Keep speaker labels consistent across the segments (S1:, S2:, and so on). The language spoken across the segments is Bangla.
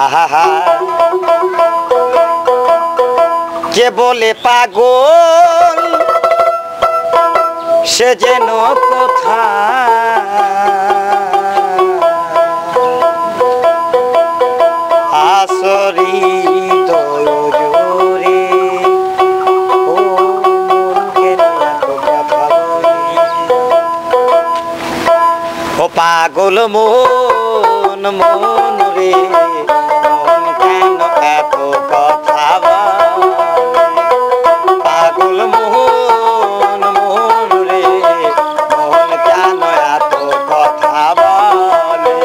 S1: আহা কে বলে পাগল সে যেন কোথায় আসরি দয়রে ও মনকে কথা বলি ও পাগল মন মন রে মন কেন এত কথা বলে পাগল মন মন রে মন কেন এত কথা বলে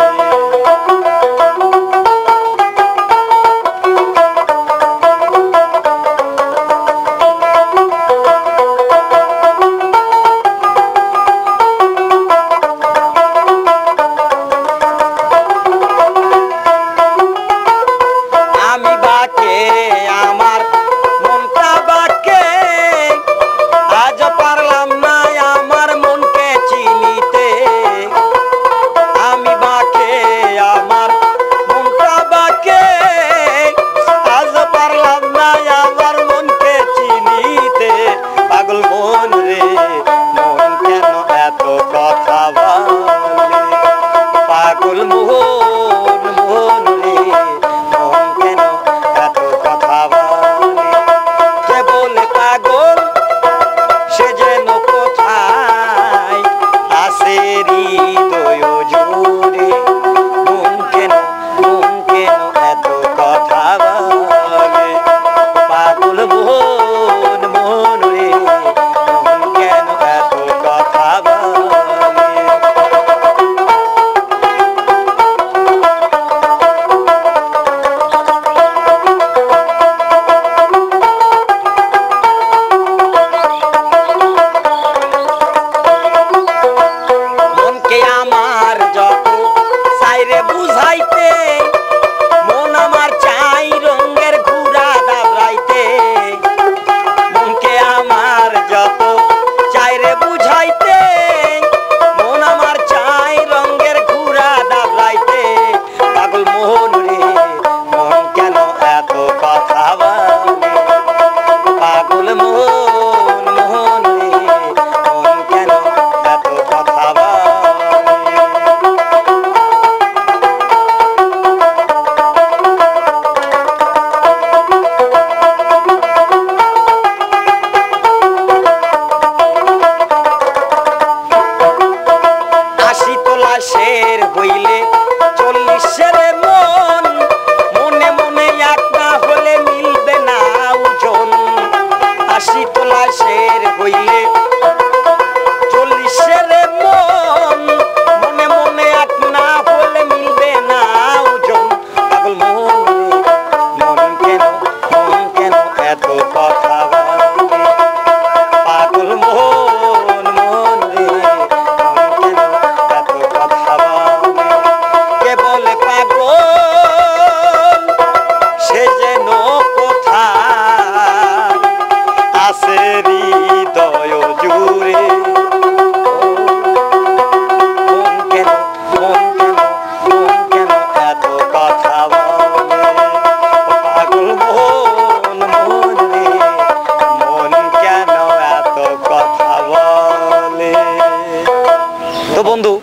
S1: বন্ধু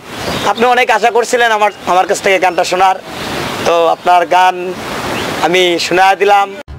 S1: আপনি অনেক আশা করছিলেন আমার কাছ থেকে গানটা শোনার, তো আপনার গান আমি শোনা দিলাম।